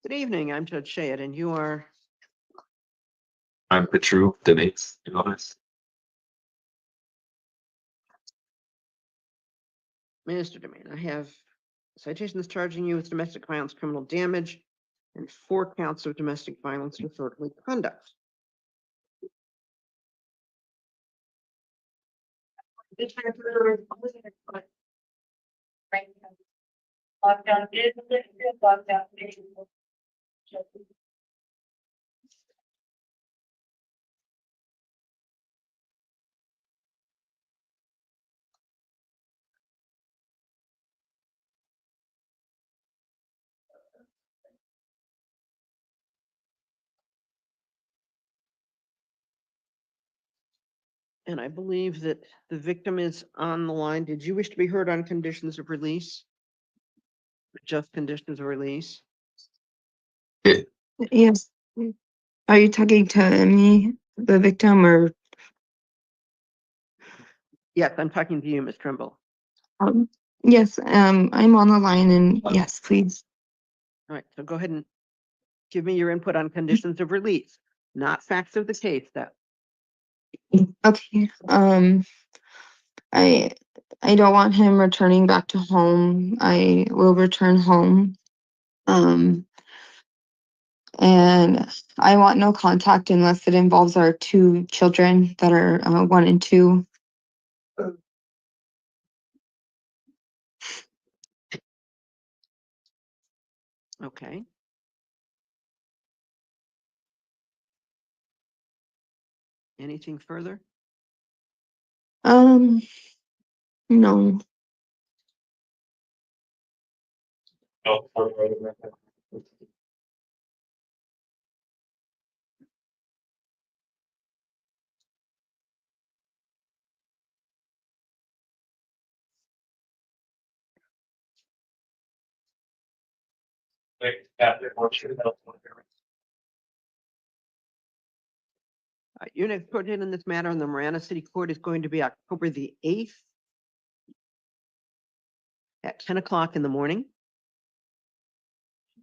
Good evening, I'm Judge Shayette, and you are? I'm Denise, to be honest. Mr. Demain, I have citations charging you with domestic violence, criminal damage, and 4 counts of domestic violence disorderly conduct. And I believe that the victim is on the line. Did you wish to be heard on conditions of release? Just conditions of release? Yes. Are you talking to me, the victim, or? Yes, I'm talking to you, Ms. Trimble. Yes, I'm on the line, and yes, please. All right, so go ahead and give me your input on conditions of release, not facts of the case, that. Okay, I don't want him returning back to home. I will return home. And I want no contact unless it involves our 2 children that are 1 and 2. Okay. Anything further? No. Your next court date in this matter in the Marana City Court is going to be October the 8th at 10 o'clock in the morning.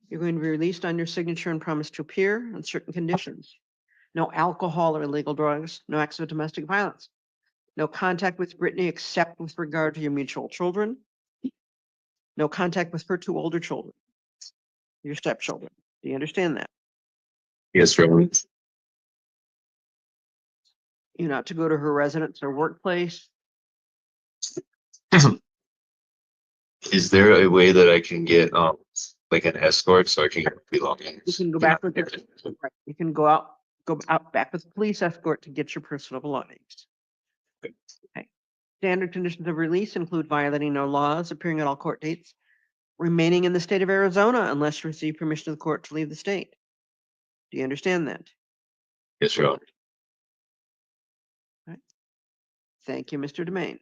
You're going to be released on your signature and promise to appear on certain conditions. No alcohol or illegal drugs, no acts of domestic violence, no contact with Brittany except with regard to your mutual children, no contact with her 2 older children, your stepchildren. Do you understand that? Yes, Rowan. You're not to go to her residence or workplace. Is there a way that I can get like an escort so I can get belongings? You can go back with your, you can go out back with the police escort to get your personal belongings. Okay. Standard conditions of release include violating no laws, appearing at all court dates, remaining in the state of Arizona unless you receive permission of the court to leave the state. Do you understand that? Yes, Rowan. Thank you, Mr. Demain.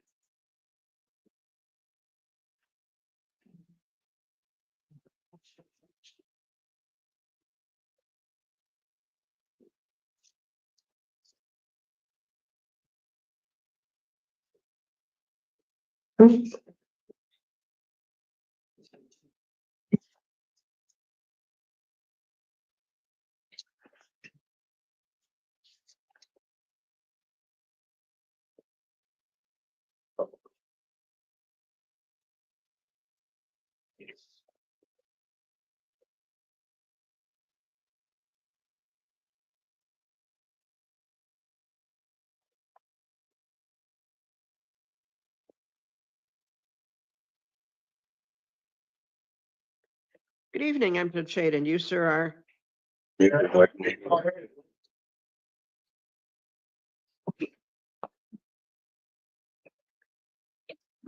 Good evening, I'm Judge Shade, and you, sir, are?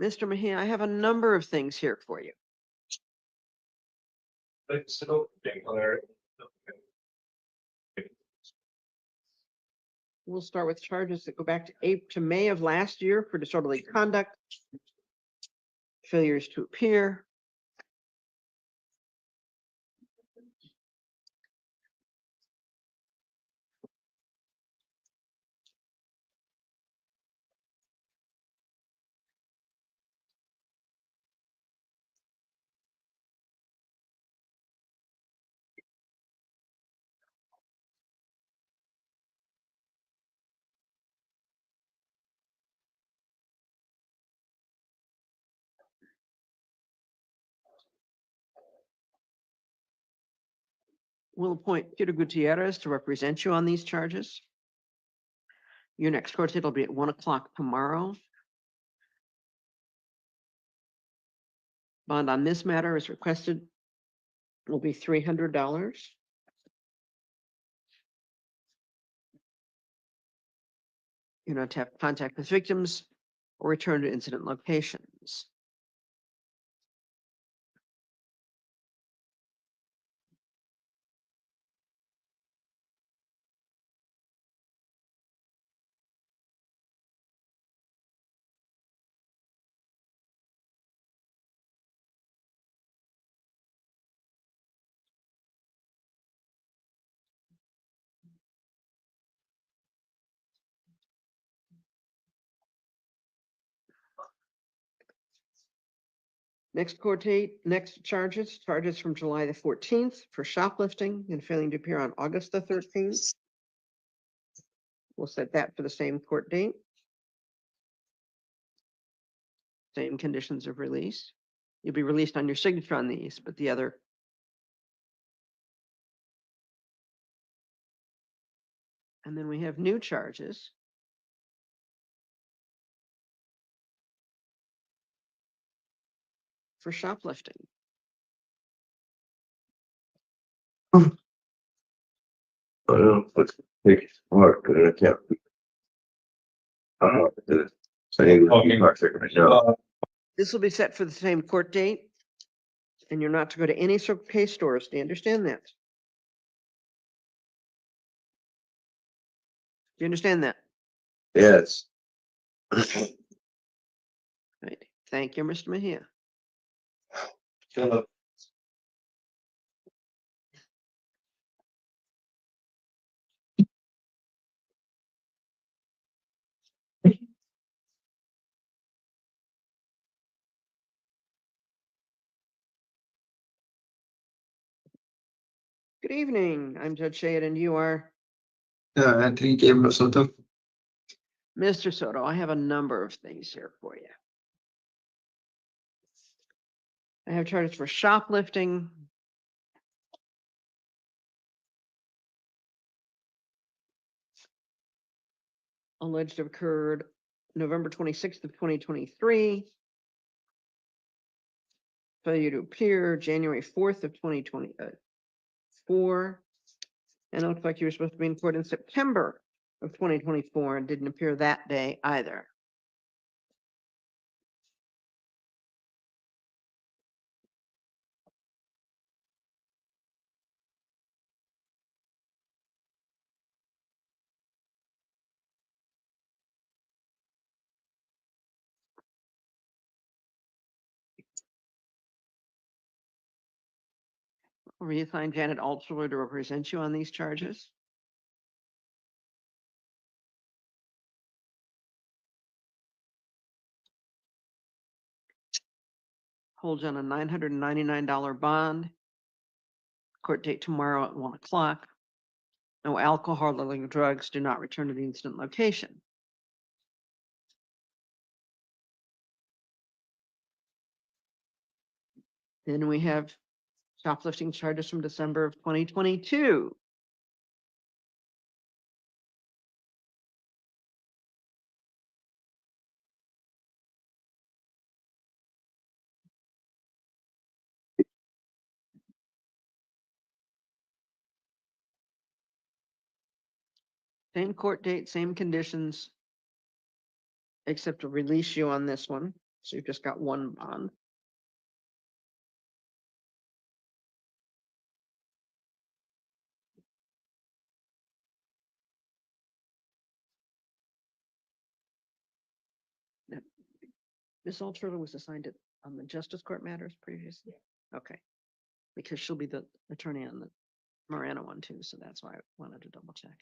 Mr. Mejia, I have a number of things here for you. We'll start with charges that go back to April to May of last year for disorderly conduct, failures to appear. We'll appoint Peter Gutierrez to represent you on these charges. Your next court date will be at 1 o'clock tomorrow. Bond on this matter is requested will be $300. You're not to have contact with victims or return to incident locations. Next court date, next charges from July the 14th for shoplifting and failing to appear on August the 13th. We'll set that for the same court date. Same conditions of release. You'll be released on your signature on these, but the other. And then we have new charges. For shoplifting. I don't know, let's make it smart, but I can't. So I need to mark it right now. This will be set for the same court date. And you're not to go to any Circle K stores. Do you understand that? Do you understand that? Yes. Right. Thank you, Mr. Mejia. Good evening. I'm Judge Shade and you are? Anthony Gabriel Soto. Mr. Soto, I have a number of things here for you. I have charges for shoplifting. Alleged to have occurred November 26th of 2023. Failure to appear January 4th of 2024. And it looks like you were supposed to be in court in September of 2024 and didn't appear that day either. Reassign Janet Altshuler to represent you on these charges. Hold you on a $999 bond. Court date tomorrow at 1 o'clock. No alcohol or illegal drugs. Do not return to the incident location. Then we have shoplifting charges from December of 2022. Same court date, same conditions, except to release you on this one. So you've just got one bond. Now, Ms. Altshuler was assigned it on the Justice Court matters previously? Okay. Because she'll be the attorney on the Marana one too, so that's why I wanted to double check.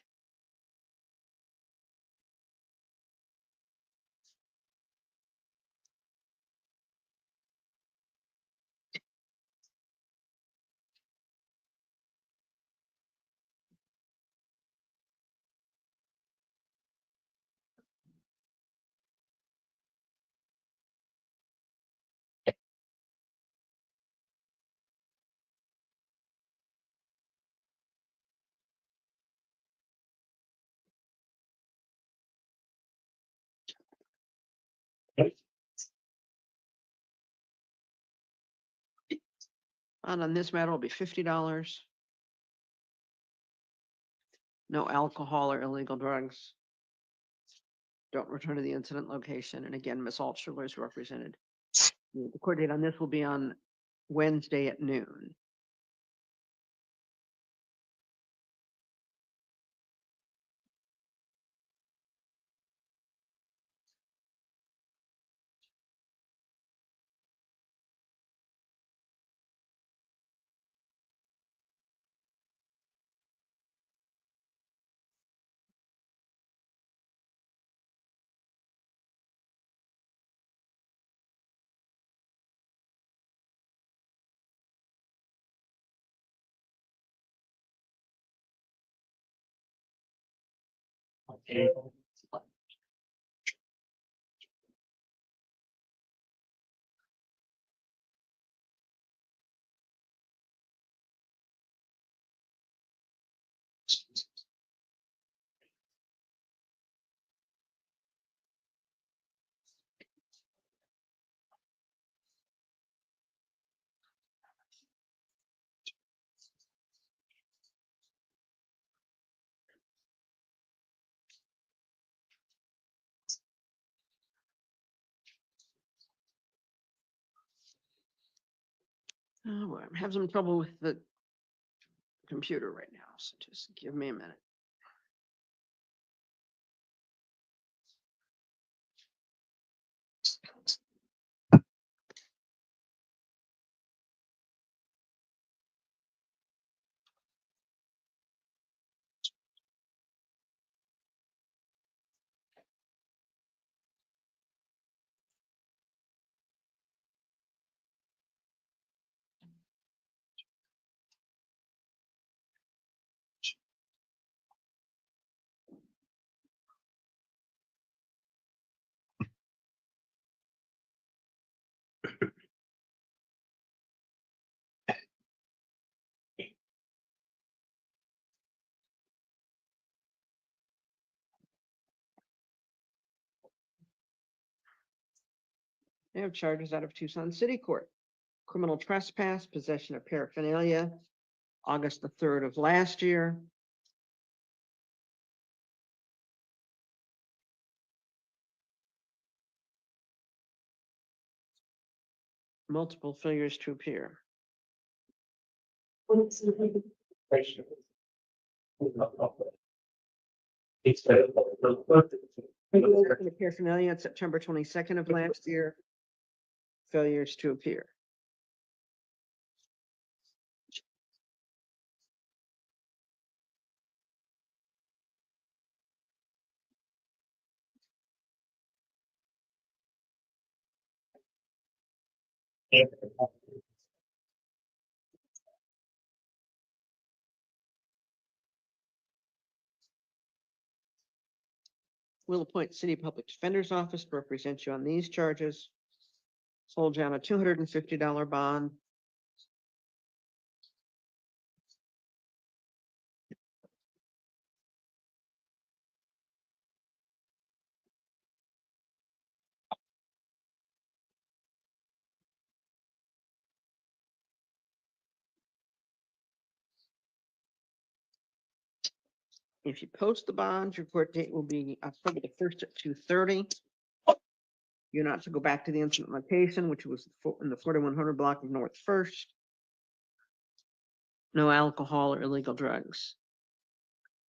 And on this matter will be $50. No alcohol or illegal drugs. Don't return to the incident location. And again, Ms. Altshuler is represented. The court date on this will be on Wednesday at noon. Oh, boy, I'm having some trouble with the computer right now, so just give me a minute. They have charges out of Tucson City Court. Criminal trespass, possession of paraphernalia, August the 3rd of last year. Multiple failures to appear. Possession of paraphernalia on September 22nd of last year. Failures to appear. Will appoint City Public Defender's Office to represent you on these charges. Hold you on a $250 bond. If you post the bond, your court date will be October the 1st at 2:30. You're not to go back to the incident location, which was in the 4100 block of North First. No alcohol or illegal drugs.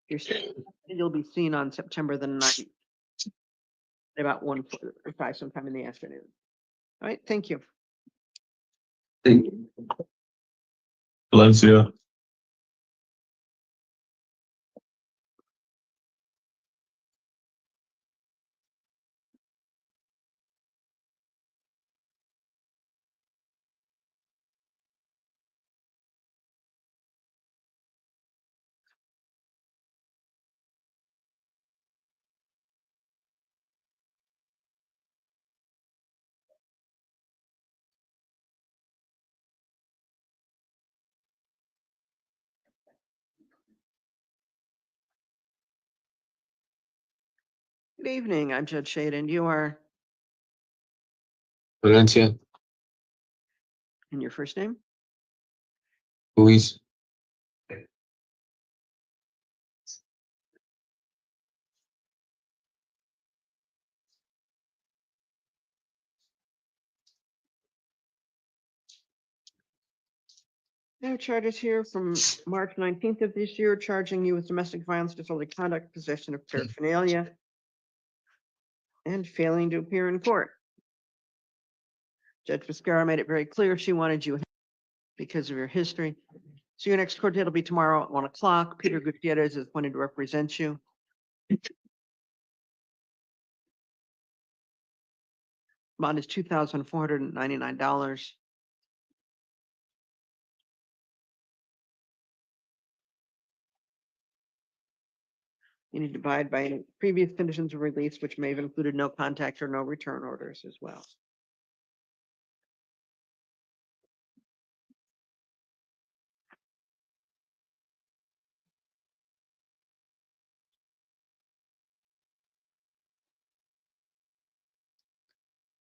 You'll be seen on September the 9th. At about 1:45 sometime in the afternoon. All right, thank you. Thank you. Valencia. Good evening, I'm Judge Shade, and you are, Valencia. in your first name? Luis. There are charges here from March 19th of this year, charging you with domestic violence, disorderly conduct, possession of paraphernalia, and failing to appear in court. Judge Viscara made it very clear she wanted you because of your history. So your next court date will be tomorrow at 1 o'clock. Peter Gutierrez is appointed to represent you. Bond is $2,499. You need to abide by any previous conditions of release, which may have included no contact or no return orders as well.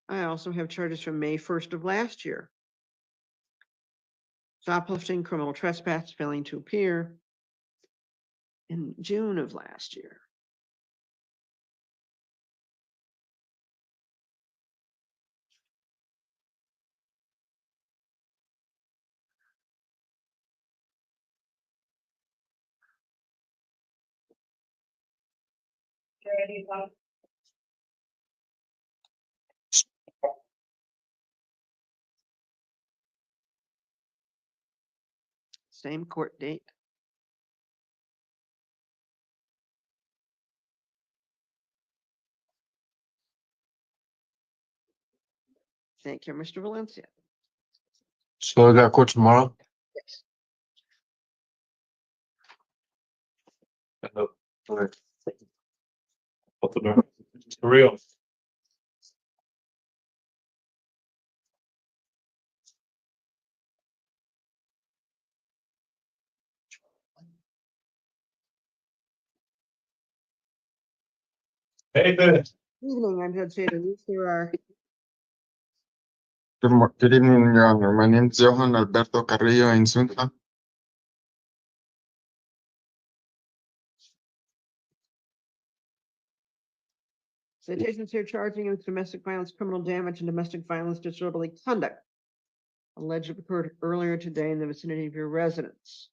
I also have charges from May 1st of last year. Shoplifting, criminal trespass, failing to appear in June of last year. Same court date. Thank you, Mr. Valencia. So I got court tomorrow? Yes. For real. Hey, Ben. Evening, I'm Judge Shader. There are Good evening, Your Honor. My name is Johan Alberto Carrillo Insunza. citations here charging you with domestic violence, criminal damage, and domestic violence disorderly conduct alleged to occurred earlier today in the vicinity of your residence.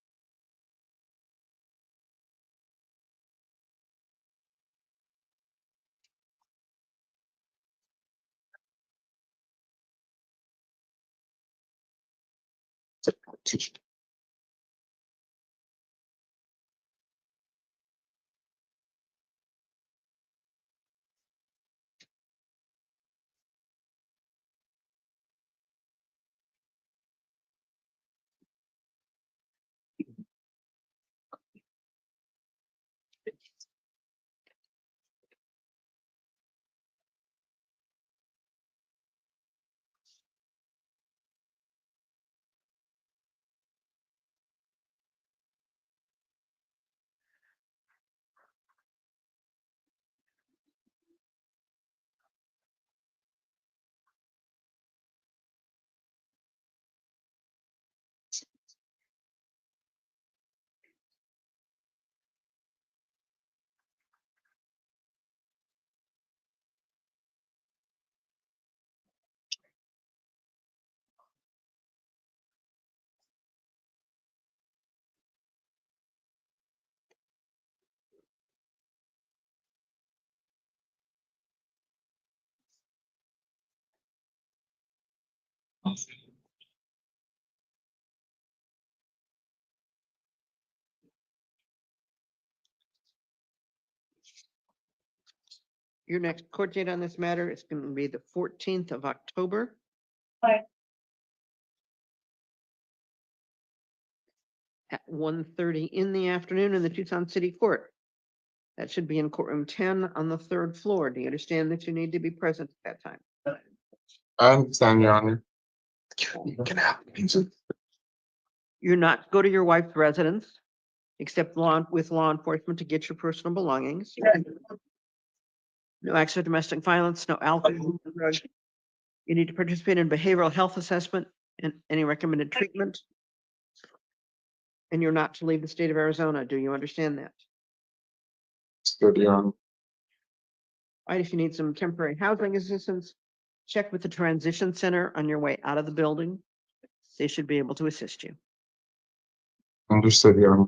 Your next court date on this matter is going to be the 14th of October. At 1:30 in the afternoon in the Tucson City Court. That should be in courtroom 10 on the 3rd floor. Do you understand that you need to be present at that time? I understand, Your Honor. You're not to go to your wife's residence, except with law enforcement to get your personal belongings. No acts of domestic violence, no alcohol, no drugs. You need to participate in behavioral health assessment and any recommended treatment. And you're not to leave the state of Arizona. Do you understand that? Good, Your Honor. All right, if you need some temporary housing assistance, check with the transition center on your way out of the building. They should be able to assist you. Understood, Your Honor.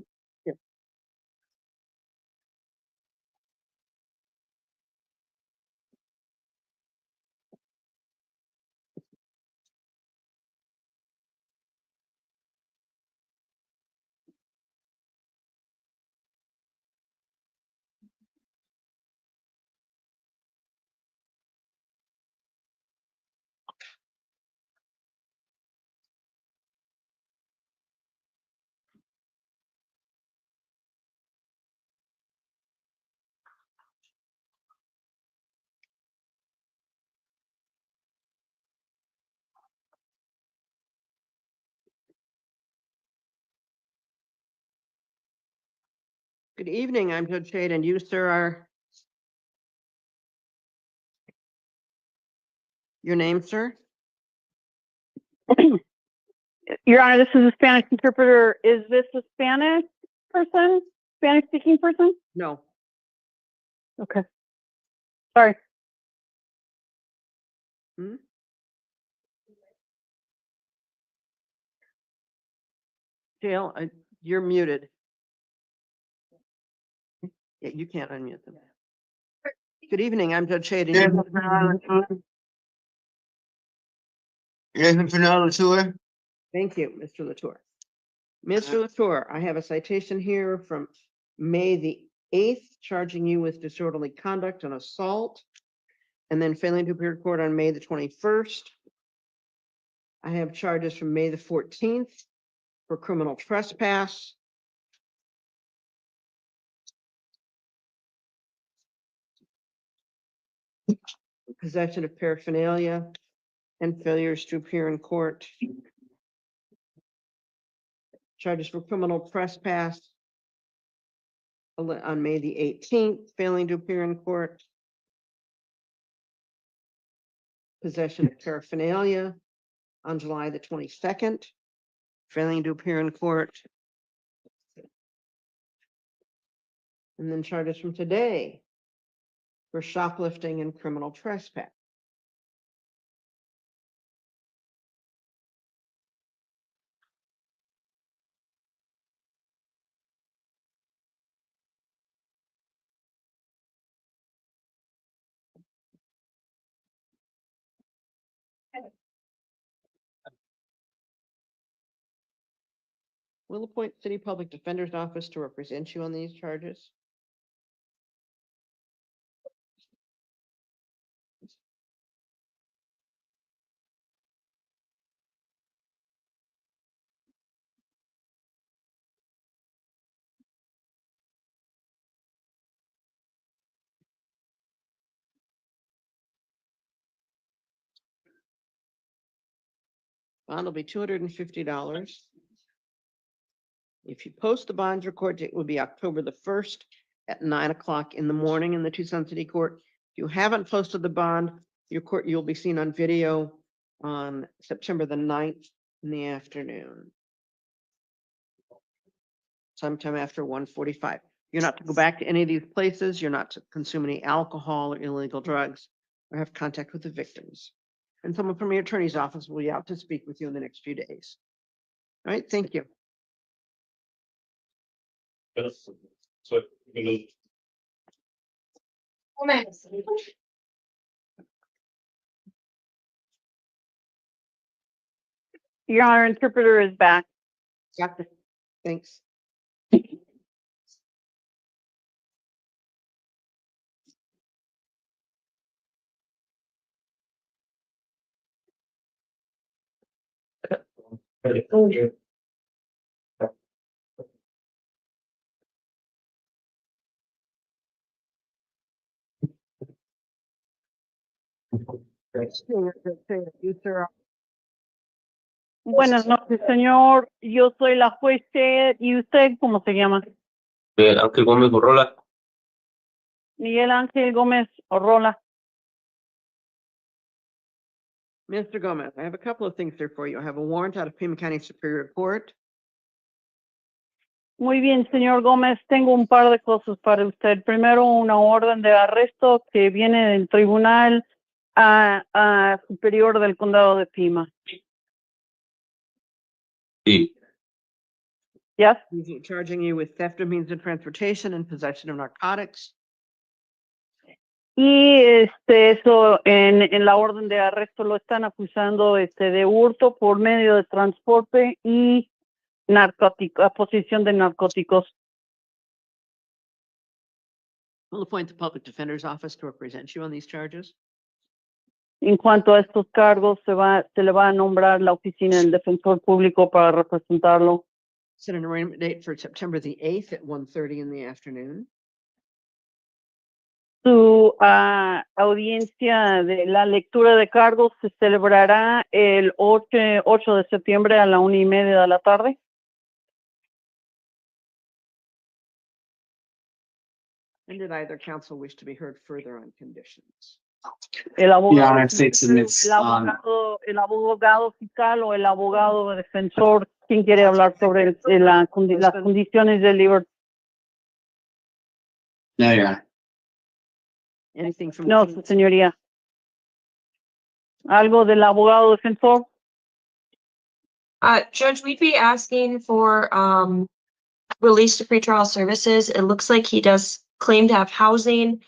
Good evening, I'm Judge Shade, and you, sir, are? Your name, sir? Your Honor, this is a Spanish interpreter. Is this a Spanish person? Spanish speaking person? No. Okay. Sorry. Jail, you're muted. Yeah, you can't unmute them. Good evening, I'm Judge Shade. and you- Thank you, Mr. Latour. Mr. Latour, I have a citation here from May the 8th, charging you with disorderly conduct and assault, and then failing to appear in court on May the 21st. I have charges from May the 14th for criminal trespass. Possession of paraphernalia and failures to appear in court. Charges for criminal trespass on May the 18th, failing to appear in court. Possession of paraphernalia on July the 22nd, failing to appear in court. And then charges from today for shoplifting and criminal trespass. Will appoint city public defender's office to represent you on these charges. Bond will be $250. If you post the bond, your court date will be October the 1st at 9 o'clock in the morning in the Tucson City Court. If you haven't posted the bond, you'll be seen on video on September the 9th in the afternoon. Sometime after 1:45. You're not to go back to any of these places. You're not to consume any alcohol or illegal drugs or have contact with the victims. And someone from your attorney's office will be out to speak with you in the next few days. All right, thank you. So, you know, Your Honor, interpreter is back. Got it. Thanks. You, sir, Buenas noches, señor. Yo soy la juez Ted. ¿Y usted cómo se llama? Ángel Gómez Borrola. Miguel Ángel Gómez Orrola. Mr. Gomez, I have a couple of things there for you. I have a warrant out of Pima County Superior Court. Muy bien, señor Gómez. Tengo un par de cosas para usted. Primero, una orden de arresto que viene del Tribunal Superior del Condado de Pima. Sí. Yes. He's charging you with theft of means of transportation and possession of narcotics. Y eso en la orden de arresto lo están acusando de hurto por medio de transporte y narcótico, posesión de narcóticos. We'll appoint the Public Defender's Office to represent you on these charges. En cuanto a estos cargos, se le va a nombrar la oficina del defensor público para representarlo. Set an arraignment date for September the 8th at 1:30 in the afternoon. Su audiencia de la lectura de cargos se celebrará el 8 de septiembre a la 1:30 de la tarde. And did either counsel wish to be heard further on conditions? El abogado, Honor, State submits, el abogado fiscal o el abogado defensor, ¿quién quiere hablar sobre las condiciones de libertad? No, Your Honor. Anything from? No, su señoría. ¿Algo del abogado defensor? Judge, we'd be asking for release to pretrial services. It looks like he does claim to have housing.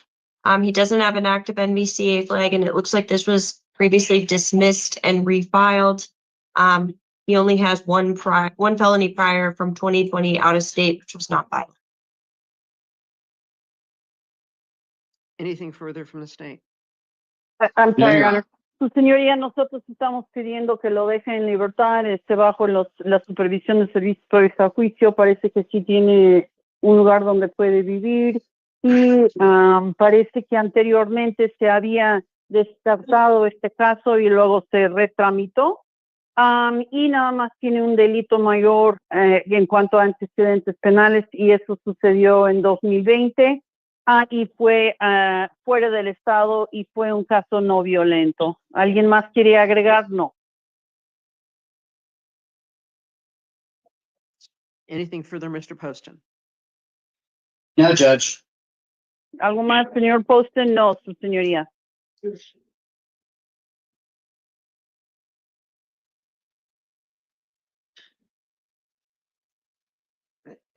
He doesn't have an active NVCA flag, and it looks like this was previously dismissed and refiled. He only has one felony prior from 2020 out of state, which was not filed. Anything further from the state? I'm No, sorry, Your Your Honor. Honor. Su señoría, nosotros estamos pidiendo que lo dejen en libertad, bajo la supervisión de servicios previos a juicio. Parece que sí tiene un lugar donde puede vivir y parece que anteriormente se había descartado este caso y luego se retramitó. Y nada más tiene un delito mayor en cuanto a antecedentes penales y eso sucedió en 2020. Y fue fuera del estado y fue un caso no violento. ¿Alguien más quiere agregar? No. Anything further, Mr. Poston? No, Judge. ¿Algo más, señor Poston? No, su señoría.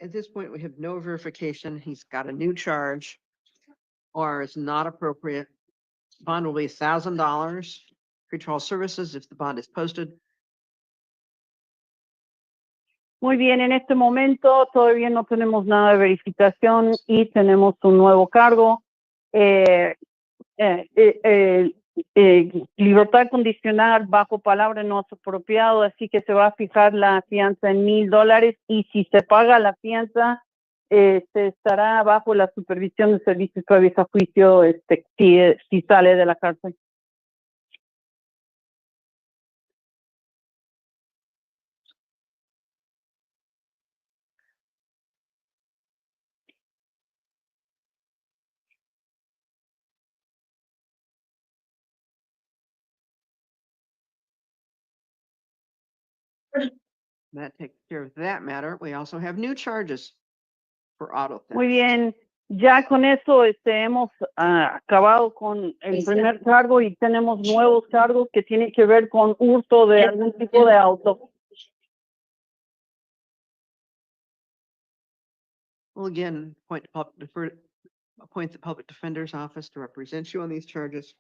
At this point, we have no verification. He's got a new charge or is not appropriate. Bond will be $1,000. Pretrial services if the bond is posted. Muy bien, en este momento todavía no tenemos nada de verificación y tenemos un nuevo cargo. Libertad condicional bajo palabra no es apropiado, así que se va a fijar la fianza en $1,000 y si se paga la fianza, se estará bajo la supervisión de servicios previos a juicio si sale de la cárcel. That takes care of that matter. We also have new charges for auto theft. Muy bien, ya con eso hemos acabado con el primer cargo y tenemos nuevos cargos que tienen que ver con hurto de algún tipo de auto. Well, again, appoint the Public Defender's Office to represent you on these charges.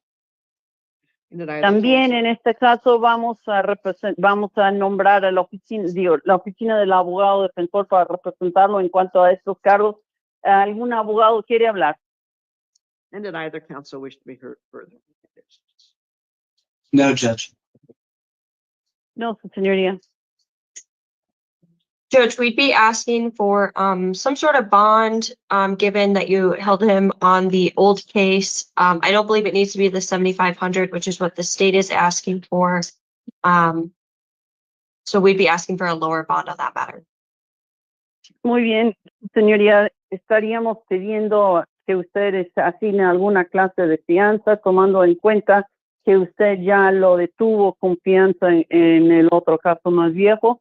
And did either También counsel- en este caso vamos a nombrar a la oficina del abogado defensor para representarlo en cuanto a estos cargos. ¿Algún abogado quiere hablar? And did either counsel wish to be heard further? No, Judge. No, su señoría. Judge, we'd be asking for some sort of bond, given that you held him on the old case. I don't believe it needs to be the 7,500, which is what the state is asking for. So we'd be asking for a lower bond on that matter. Muy bien, señoría. Estaríamos pidiendo que ustedes asignen alguna clase de fianza, tomando en cuenta que usted ya lo detuvo con fianza en el otro caso más viejo.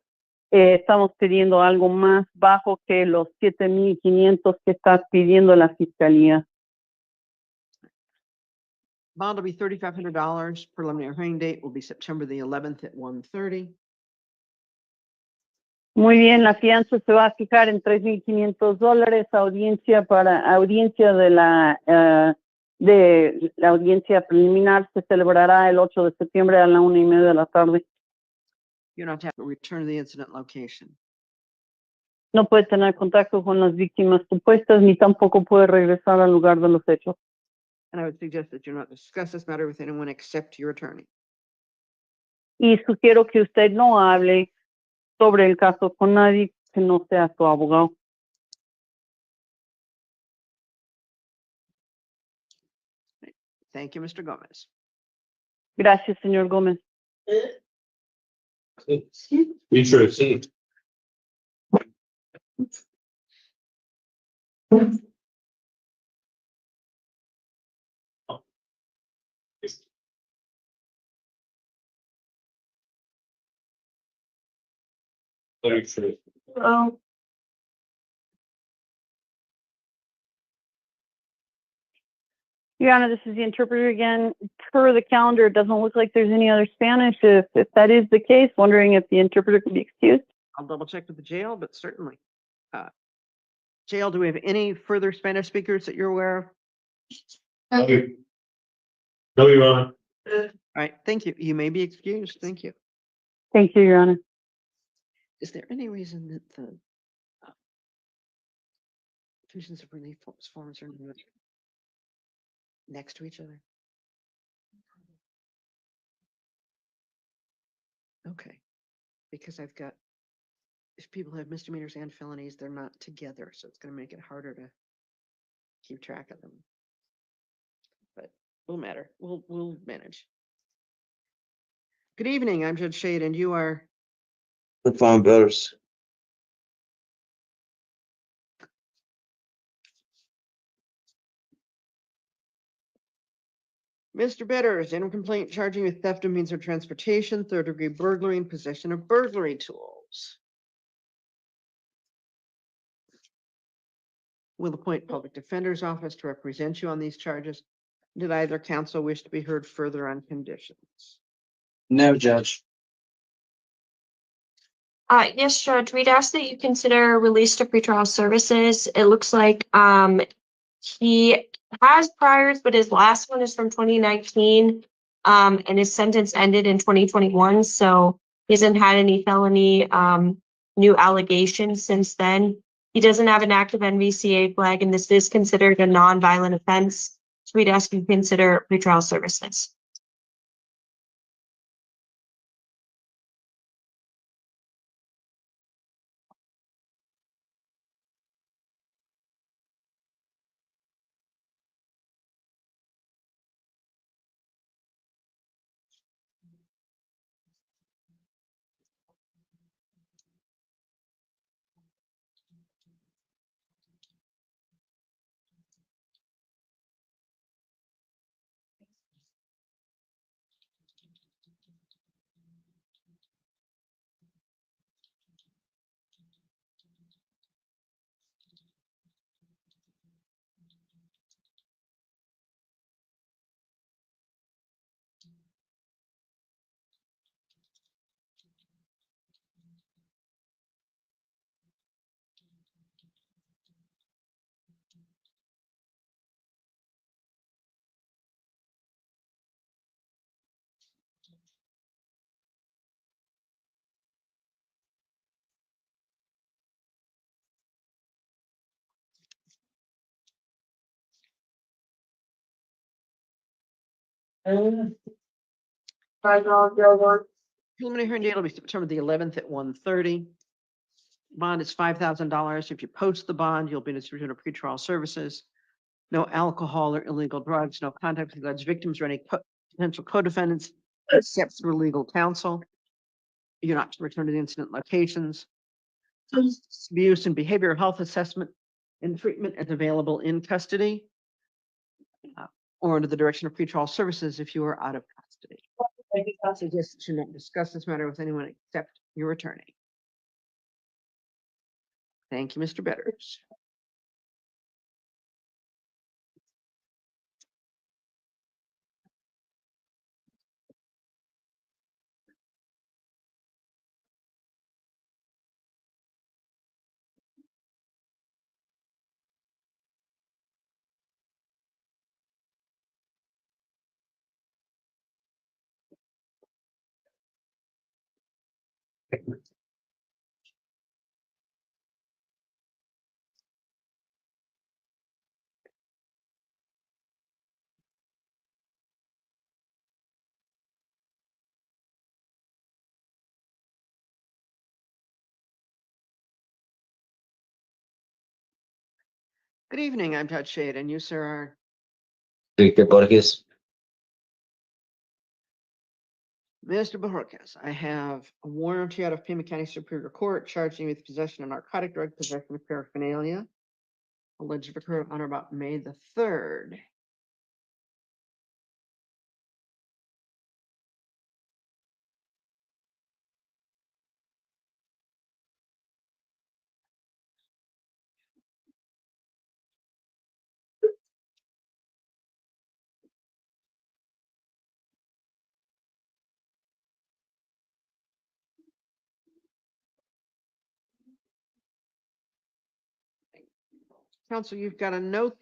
Estamos pidiendo algo más bajo que los 7,500 que está pidiendo la fiscalía. Bond will be $3,500. Preliminary hearing date will be September the 11th at 1:30. Muy bien, la fianza se va a fijar en $3,500. Audiencia de la audiencia preliminar se celebrará el 8 de septiembre a la 1:30 de la tarde. You don't have to return to the incident location. No puede tener contacto con las víctimas supuestas ni tampoco puede regresar al lugar de los hechos. And I would suggest that you not discuss this matter with anyone except your attorney. Y sugiero que usted no hable sobre el caso con nadie que no sea su abogado. Thank you, Mr. Gomez. Gracias, señor Gómez. You sure see. Very true. Oh, Your Honor, this is the interpreter again. Per the calendar, it doesn't look like there's any other Spanish. If that is the case, wondering if the interpreter can be excused. I'll double check with the jail, but certainly. Jail, do we have any further Spanish speakers that you're aware of? No, Your Honor. All right, thank you. You may be excused. Thank you. Thank you, Your Honor. Is there any reason that the petitions of relief forms are not next to each other? Okay, because I've got, if people have misdemeanors and felonies, they're not together, so it's gonna make it harder to keep track of them. But will matter. We'll manage. Good evening, I'm Judge Shade, and you are, The Farm Builders. Mr. Bitters, animal complaint charging with theft of means of transportation, third-degree burglary, and possession of burglary tools. Will appoint public defender's office to represent you on these charges. Did either counsel wish to be heard further on conditions? No, Judge. Yes, Judge, we'd ask that you consider release to pretrial services. It looks like, he has priors, but his last one is from 2019. And his sentence ended in 2021, so he hasn't had any felony, new allegations since then. He doesn't have an active NVCA flag, and this is considered a non-violent offense. So we'd ask you to consider pretrial services. Preliminary hearing date will be September the 11th at 1:30. Bond is $5,000. If you post the bond, you'll be in a supervision of pretrial services. No alcohol or illegal drugs, no contact with alleged victims or any potential co-defendants except through legal counsel. You're not to return to the incident locations. Abuse and behavioral health assessment and treatment is available in custody or under the direction of pretrial services if you are out of custody. I suggest that you not discuss this matter with anyone except your attorney. Thank you, Mr. Betters. Good evening, I'm Judge Shade, and you, sir, are Victor Borges. Mr. Bojorquez. I have a warrant out of Pima County Superior Court charging you with possession of narcotic, drug possession of paraphernalia, alleged to occur on or about May the 3rd. Counsel, you've got a note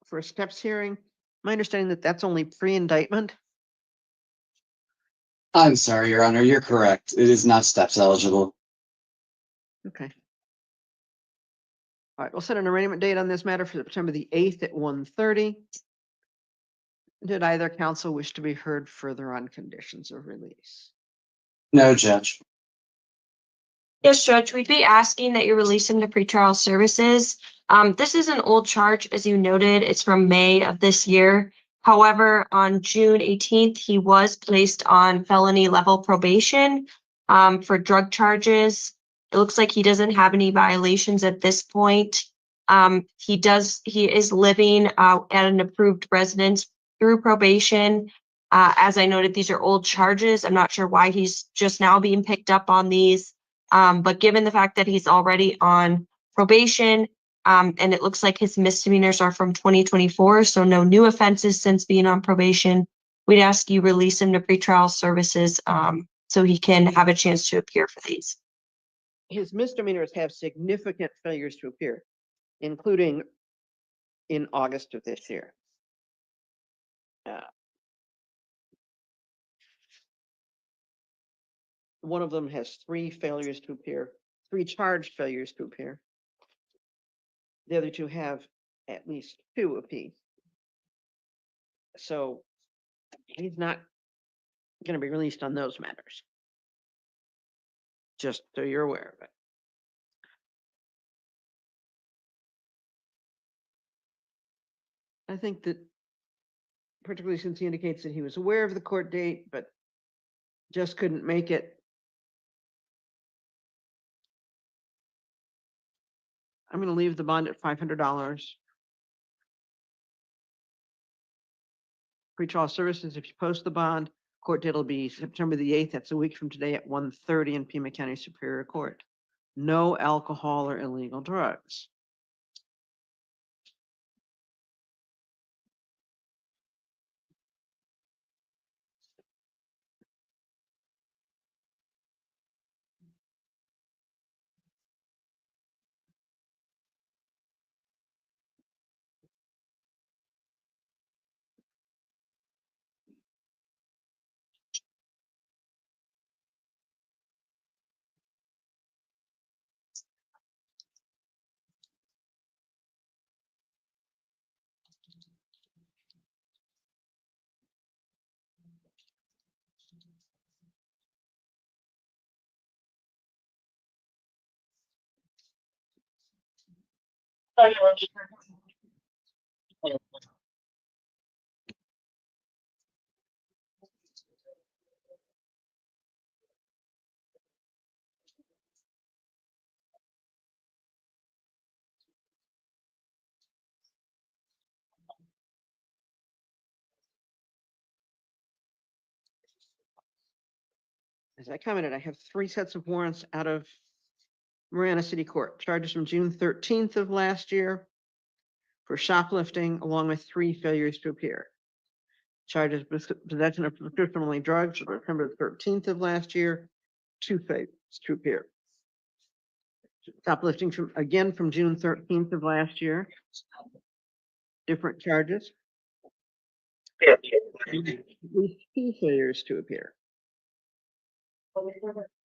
for a steps hearing. My understanding that that's only pre-indictment. I'm sorry, Your Honor, you're correct. It is not steps eligible. Okay. All right, we'll set an arraignment date on this matter for September the 8th at 1:30. Did either counsel wish to be heard further on conditions of release? No, Judge. Yes, Judge, we'd be asking that you release him to pretrial services. This is an old charge, as you noted. It's from May of this year. However, on June 18th, he was placed on felony level probation for drug charges. It looks like he doesn't have any violations at this point. He is living at an approved residence through probation. As I noted, these are old charges. I'm not sure why he's just now being picked up on these. But given the fact that he's already on probation, and it looks like his misdemeanors are from 2024, so no new offenses since being on probation, we'd ask you release him to pretrial services so he can have a chance to appear for these. His misdemeanors have significant failures to appear, including in August of this year. One of them has 3 failures to appear, 3 charged failures to appear. The other 2 have at least 2 apiece. So he's not going to be released on those matters. Just so you're aware of it. I think that particularly since he indicates that he was aware of the court date, but just couldn't make it. I'm going to leave the bond at $500. Pretrial services, if you post the bond, court date will be September the 8th. That's a week from today at 1:30 in Pima County Superior Court. No alcohol or illegal drugs. As I commented, I have 3 sets of warrants out of Marana City Court, charges from June 13th of last year for shoplifting, along with 3 failures to appear. Charges possession of prescription-only drugs from September 13th of last year, 2 failures to appear. Shoplifting from June 13th of last year. Different charges. At least 2 failures to appear.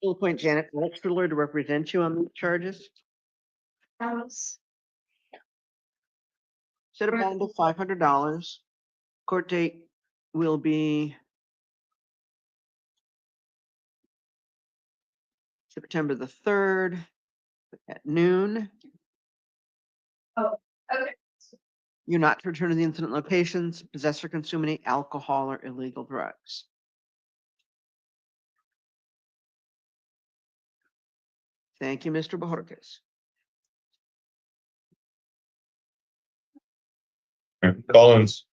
We'll appoint Janet Altschuler to represent you on these charges. Set a bond of $500. Court date will be September the 3rd at noon. Oh, okay. You're not to return to the incident locations, possess or consume any alcohol or illegal drugs. Thank you, Mr. Bojorquez. Collins.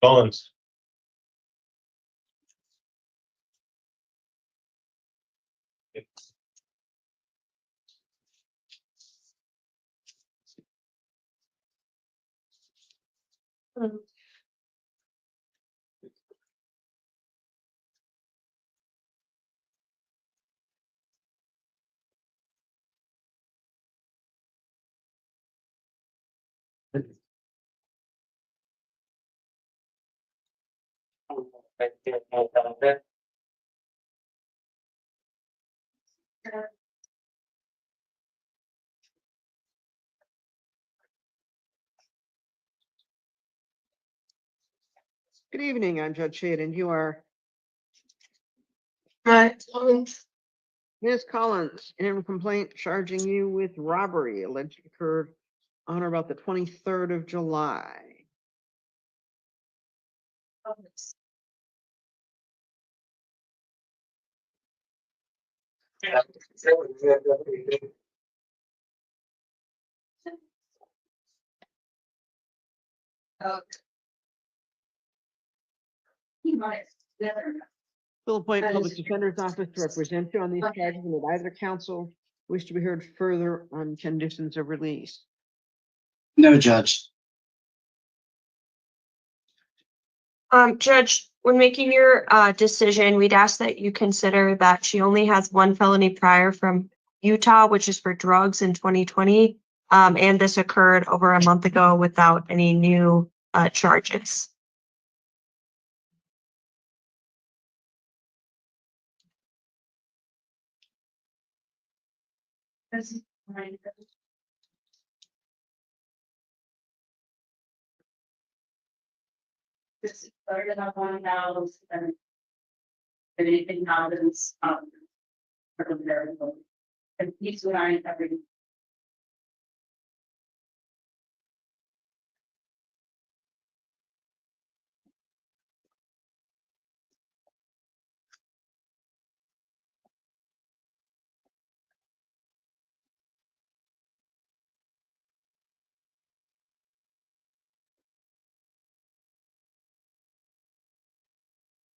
Collins. Good evening, I'm Judge Shade, and you are Ms. Collins, in a complaint charging you with robbery alleged occurred on or about the 23rd of July. Will appoint public defender's office to represent you on these charges, and would either counsel wish to be heard further on conditions of release? No, Judge. Judge, when making your decision, we'd ask that you consider that she only has 1 felony prior from Utah, which is for drugs in 2020. And this occurred over a month ago without any new charges. This started up on house and if anything happens, and he's wearing everything.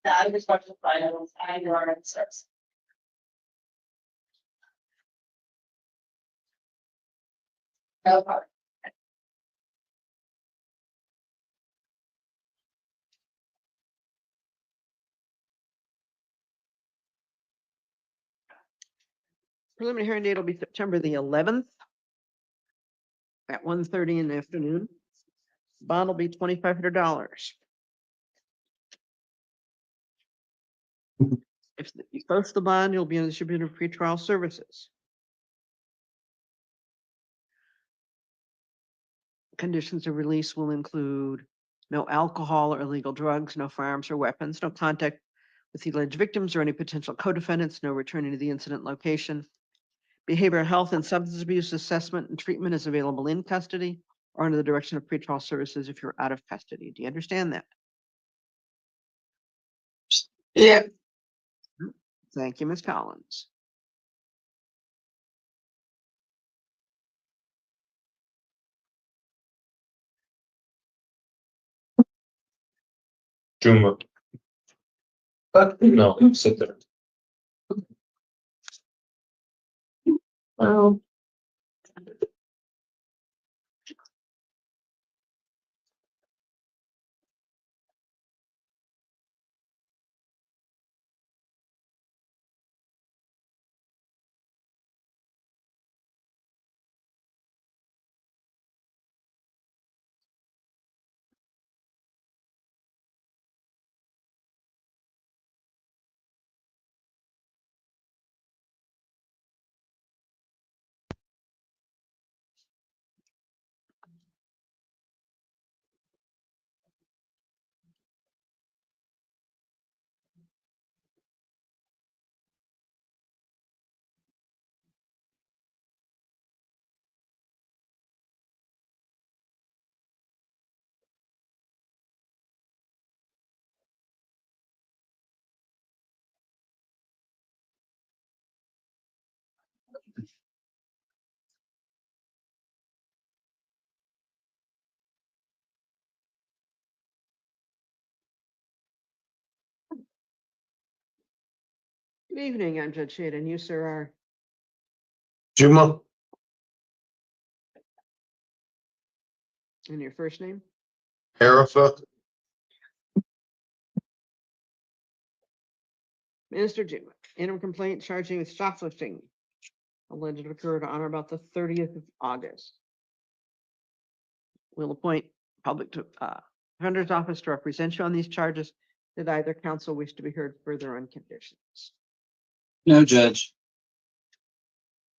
I just watched the finals. I know our answers. No problem. Preliminary hearing date will be September the 11th at 1:30 in the afternoon. Bond will be $2,500. If you post the bond, you'll be on the distributor of pretrial services. Conditions of release will include no alcohol or illegal drugs, no firearms or weapons, no contact with the alleged victims or any potential co-defendants, no returning to the incident location, Behavioral health and substance abuse assessment and treatment is available in custody or under the direction of pretrial services if you're out of custody. Do you understand that? Yeah. Thank you, Ms. Collins. Juma. No, sit there. Well, Good evening, I'm Judge Shade, and you, sir, are Juma. in your first name? Harifa. Mr. Juma, interim complaint charging with shoplifting alleged to occurred on or about the 30th of August. We'll appoint public defender's office to represent you on these charges. Did either counsel wish to be heard further on conditions? No, Judge.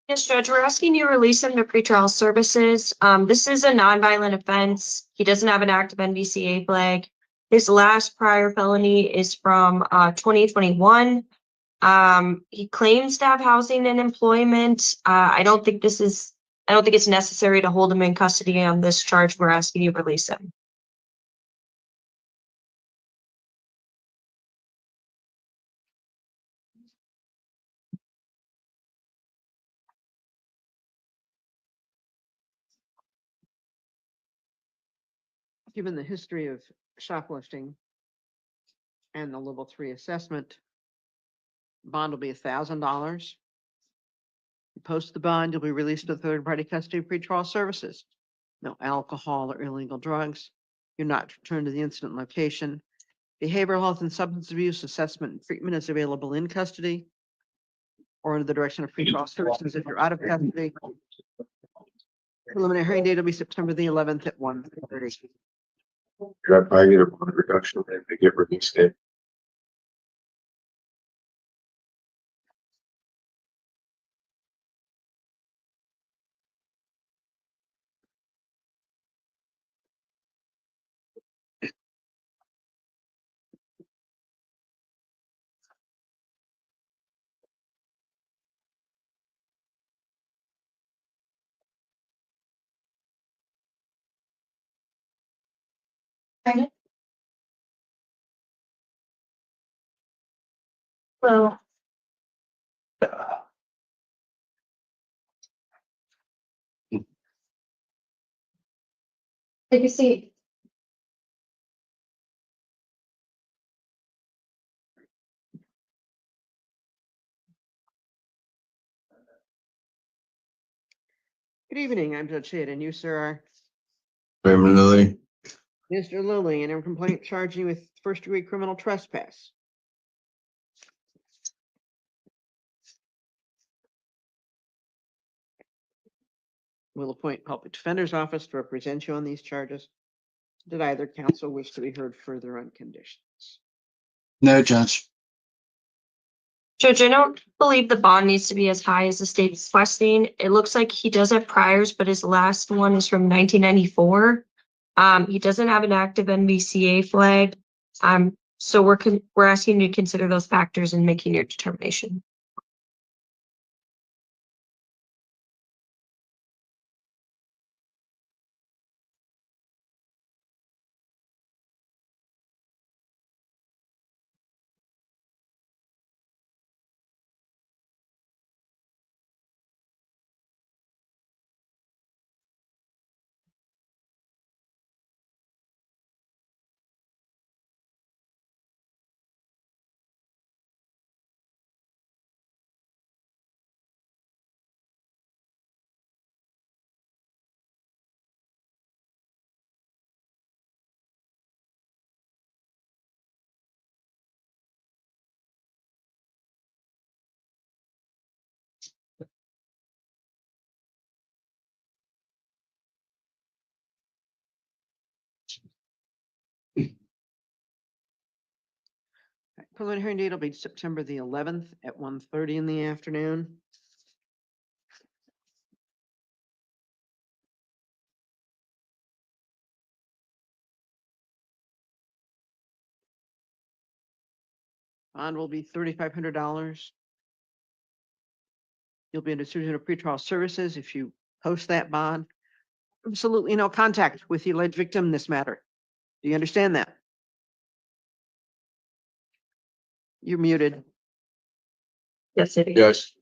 yes, Judge, we're asking you to release him to pretrial services. This is a nonviolent offense. He doesn't have an active NVCA flag. His last prior felony is from 2021. He claims to have housing and employment. I don't think it's necessary to hold him in custody on this charge. We're asking you to release him. Given the history of shoplifting and the level 3 assessment, bond will be $1,000. You post the bond, you'll be released to third-party custody pretrial services. No alcohol or illegal drugs. You're not returned to the incident location. Behavioral health and substance abuse assessment and treatment is available in custody or under the direction of pretrial services if you're out of custody. Preliminary hearing date will be September the 11th at 1:30. Could I probably get a bond reduction if they get released it? Well, take a seat. Good evening, I'm Judge Shade, and you, sir, are Raymond Lilly. Mr. Lilly, and a complaint charging you with first-degree criminal trespass. We'll appoint public defender's office to represent you on these charges. Did either counsel wish to be heard further on conditions? No, Judge. Judge, I don't believe the bond needs to be as high as the state's requesting. It looks like he does have priors, but his last one is from 1994. He doesn't have an active NVCA flag. So we're asking you to consider those factors in making your determination. Preliminary hearing date will be September the 11th at 1:30 in the afternoon. Bond will be $3,500. You'll be in a decision of pretrial services if you post that bond. Absolutely no contact with the alleged victim in this matter. Do you understand that? You're muted. Yes, it is. Yes.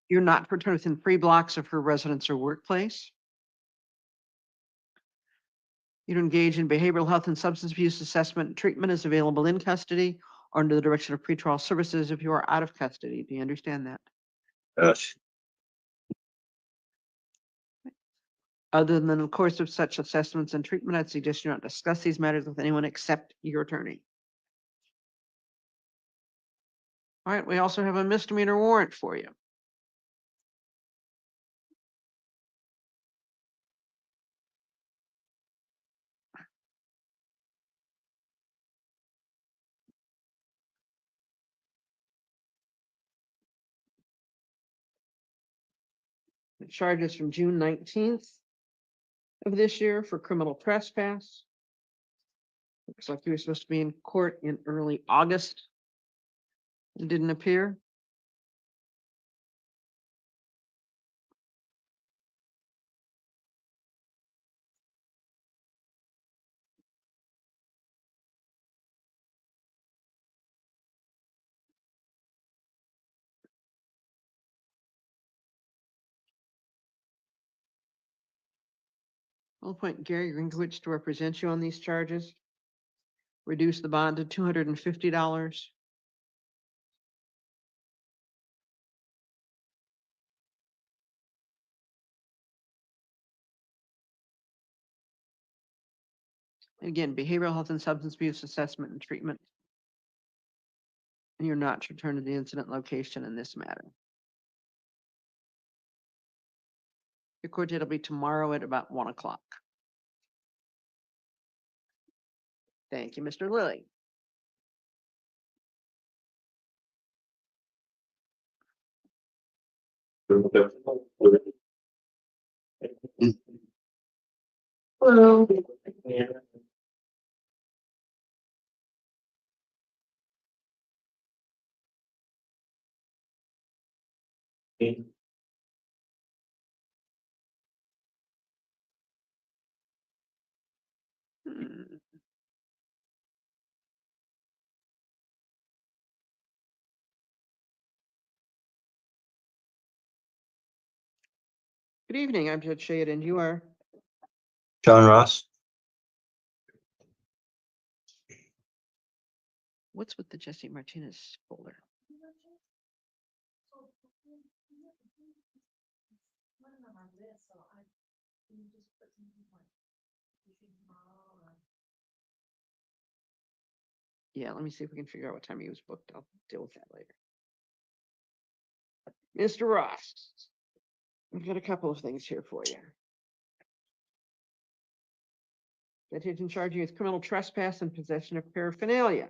You're not to return within 3 blocks of her residence or workplace. You to engage in behavioral health and substance abuse assessment and treatment is available in custody or under the direction of pretrial services if you are out of custody. Do you understand that? Yes. Other than the course of such assessments and treatment, I'd suggest you not discuss these matters with anyone except your attorney. All right, we also have a misdemeanor warrant for you. The charges from June 19th of this year for criminal trespass. Looks like you were supposed to be in court in early August and didn't appear. I'll appoint Gary Rinkovich to represent you on these charges. Reduce the bond to $250. Again, behavioral health and substance abuse assessment and treatment. And you're not to return to the incident location in this matter. Your court date will be tomorrow at about 1 o'clock. Thank you, Mr. Lilly. Hello. Hmm. Good evening, I'm Judge Shade, and you are? John Ross. What's with the Jesse Martinez folder? Yeah, let me see if we can figure out what time he was booked. I'll deal with that later. Mr. Ross, I've got a couple of things here for you. That he's in charge of you with criminal trespass and possession of paraphernalia.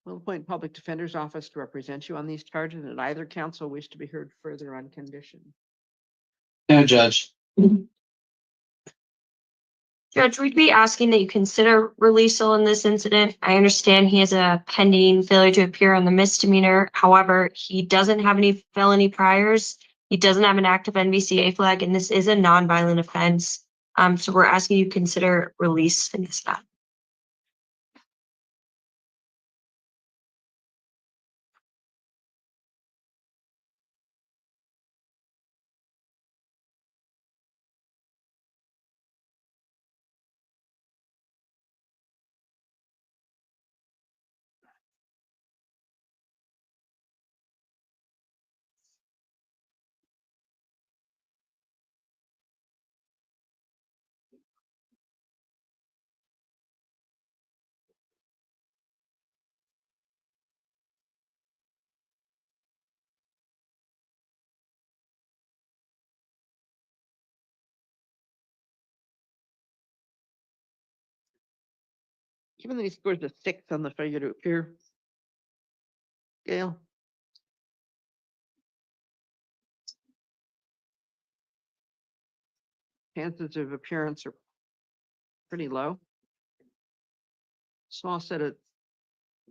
We'll appoint public defender's office to represent you on these charges, and either counsel wish to be heard further on condition. No, Judge. Judge, we'd be asking that you consider releasal in this incident. I understand he has a pending failure to appear on the misdemeanor. However, he doesn't have any felony priors. He doesn't have an active NVCA flag, and this is a nonviolent offense. So we're asking you to consider release in this matter. Even though he scores a 6 on the failure to appear. Gail. Chances of appearance are pretty low. Small set of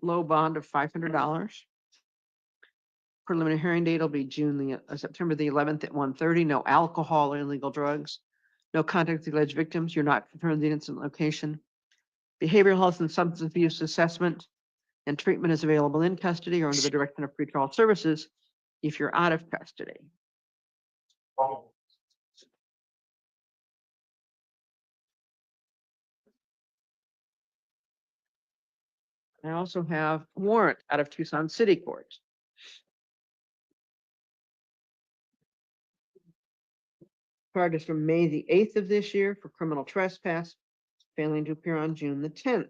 low bond of $500. Preliminary hearing date will be September the 11th at 1:30. No alcohol or illegal drugs. No contact with the alleged victims. You're not confirmed the incident location. Behavioral health and substance abuse assessment and treatment is available in custody or under the direction of pretrial services if you're out of custody. I also have warrant out of Tucson City Court. Charges from May the 8th of this year for criminal trespass, failing to appear on June the 10th.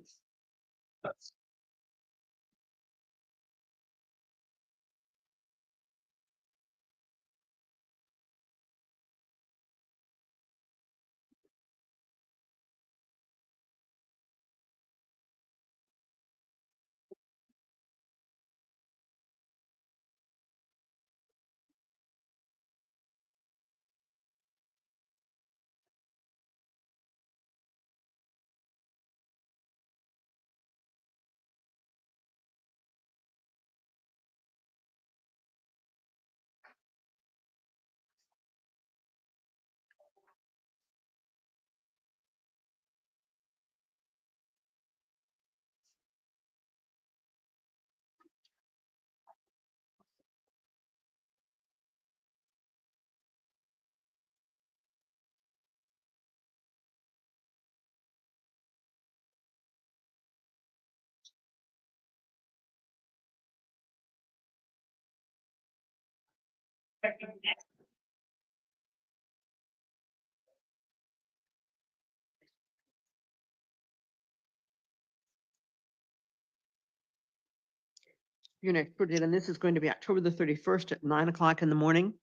Your next court date, and this is going to be October the 31st at 9 o'clock in the morning.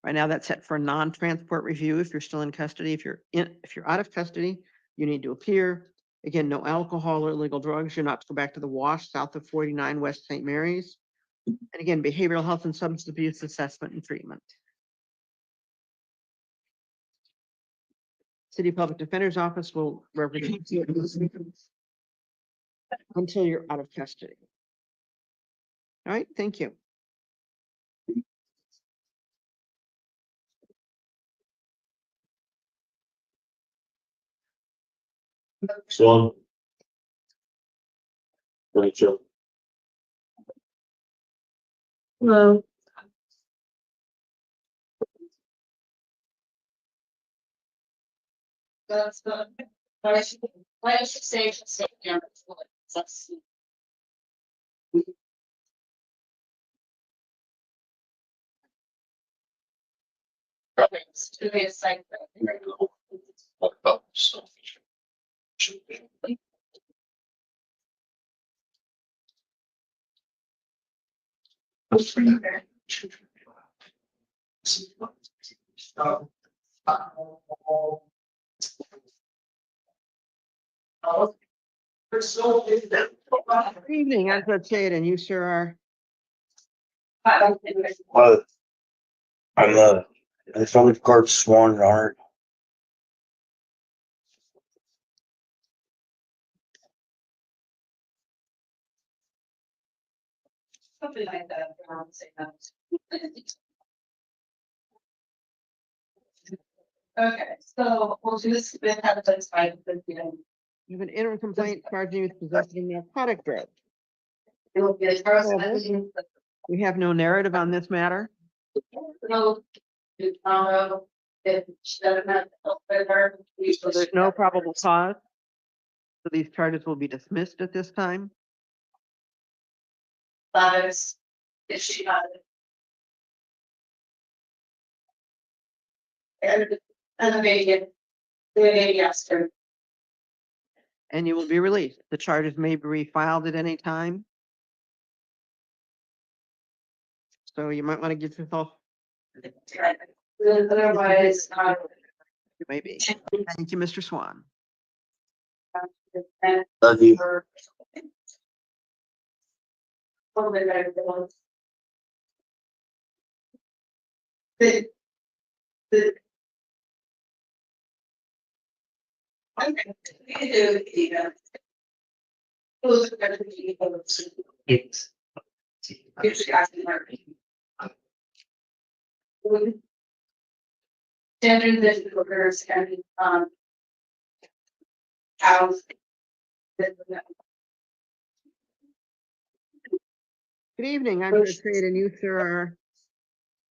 Right now, that's set for a non-transport review if you're still in custody. If you're out of custody, you need to appear. Again, no alcohol or illegal drugs. You're not to go back to the wash south of 49 West St. Mary's. And again, behavioral health and substance abuse assessment and treatment. City Public Defender's Office will represent you until you're out of custody. All right, thank you. Swan. Rachel. Hello. That's the, why I should say, yeah, that's. To be a site. Good evening, I'm Judge Shade, you sure are. Well, I'm the family court sworn and honored. Something like that. Okay, so we'll do this with evidence by the, You have an interim complaint charging you with possessing narcotic drugs. it will be as far as. We have no narrative on this matter. No. If she doesn't have help with her. So there's no probable cause. So these charges will be dismissed at this time. That is, if she had it. And the baby asked her. And you will be released. The charges may be refiled at any time. So you might want to give yourself, Otherwise, you may be. Thank you, Mr. Swan. Love you. Okay. We can do it, you know. Those are better than you can see. It's. Usually asking her. Standard that workers and, house. Good evening. I'm Judge Fate, and you, sir, are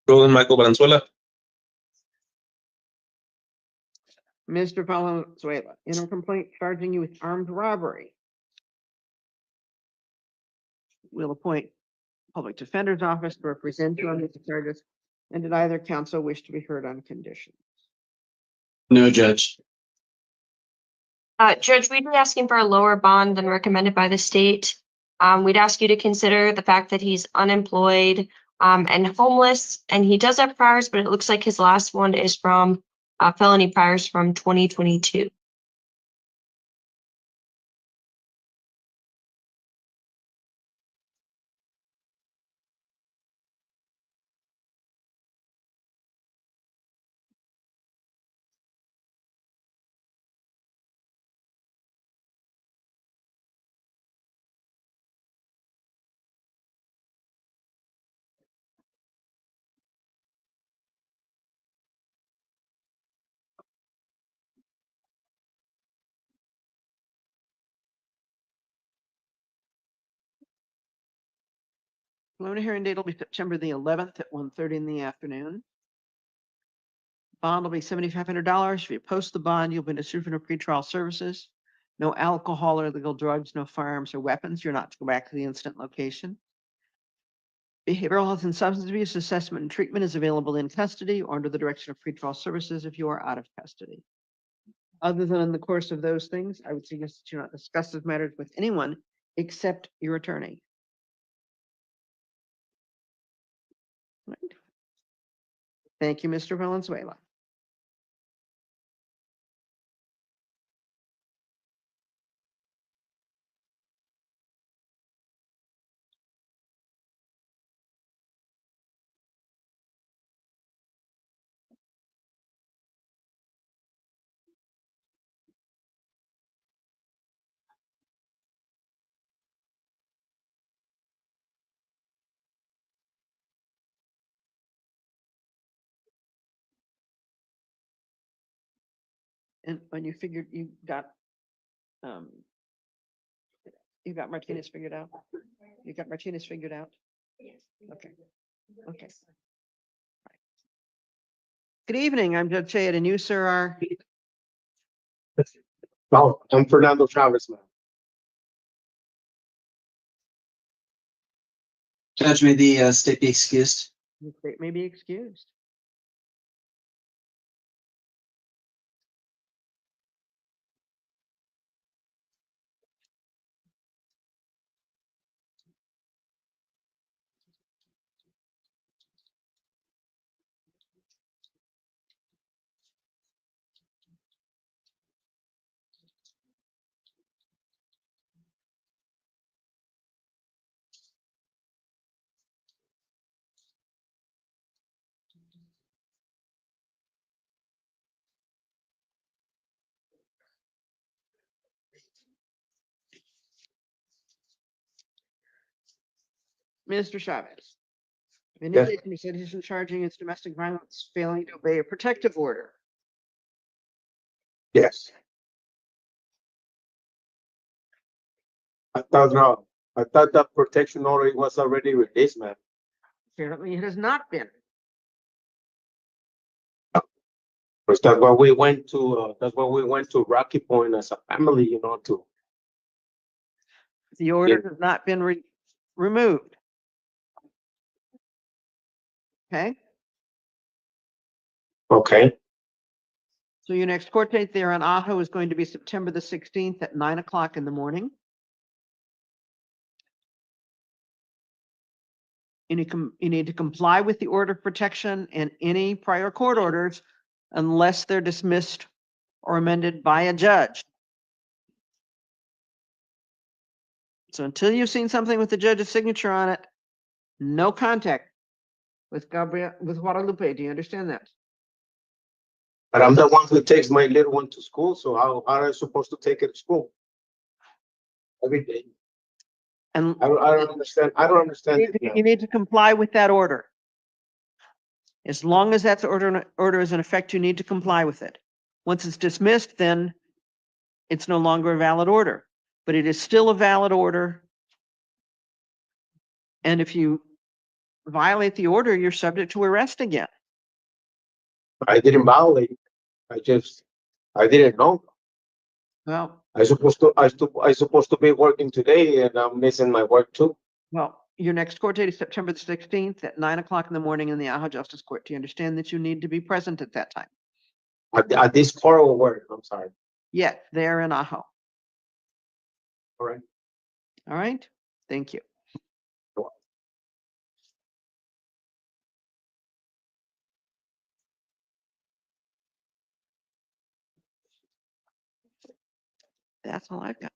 Roland Michael Valenzuela. Mr. Valenzuela, in a complaint charging you with armed robbery. We'll appoint public defender's office to represent you on these charges. And did either counsel wish to be heard on conditions? No, Judge. Judge, we'd be asking for a lower bond than recommended by the state. We'd ask you to consider the fact that he's unemployed, and homeless, and he does have priors, but it looks like his last one is from felony priors from 2022. Preliminary hearing date will be September the 11th at 1:30 in the afternoon. Bond will be $7,500. If you post the bond, you'll be issued for no pretrial services. No alcohol or illegal drugs, no firearms or weapons. You're not to go back to the incident location. Behavioral health and substance abuse assessment and treatment is available in custody or under the direction of pretrial services if you are out of custody. Other than in the course of those things, I would suggest that you not discuss these matters with anyone except your attorney. Right. Thank you, Mr. Valenzuela. And when you figured you got Martinez figured out? You got Martinez figured out? Okay. Okay. Good evening. I'm Judge Chayad, and you, sir, are Oh, I'm Fernando Chavez, man. Judge, may the state be excused. the state may be excused. Mr. Chavez. In Yes. addition, you said he's charging it's domestic violence, failing to obey a protective order. Yes. I thought that protection order was already released, man. Apparently, it has not been. Because that's why we went to Rocky Point as a family, you know, to. The order has not been removed. Okay, Okay. so your next court date there on Ajo is going to be September the 16th at 9 o'clock in the morning. You need to comply with the order of protection and any prior court orders unless they're dismissed or amended by a judge. So until you've seen something with the judge's signature on it, no contact with Guadalupe. Do you understand that? But I'm the one who takes my little one to school, so how are I supposed to take her to school? Every day. And I don't understand. I don't understand. it now. you need to comply with that order. As long as that order is in effect, you need to comply with it. Once it's dismissed, then it's no longer a valid order, but it is still a valid order. And if you violate the order, you're subject to arrest again. I didn't violate. I didn't know. Well, I supposed to be working today and I'm missing my work too. your next court date is September the 16th at 9 o'clock in the morning in the Ajo Justice Court. Do you understand that you need to be present at that time? At this court or where? I'm sorry. Yes, there in Ajo. All right. All right, thank you. That's all I've got.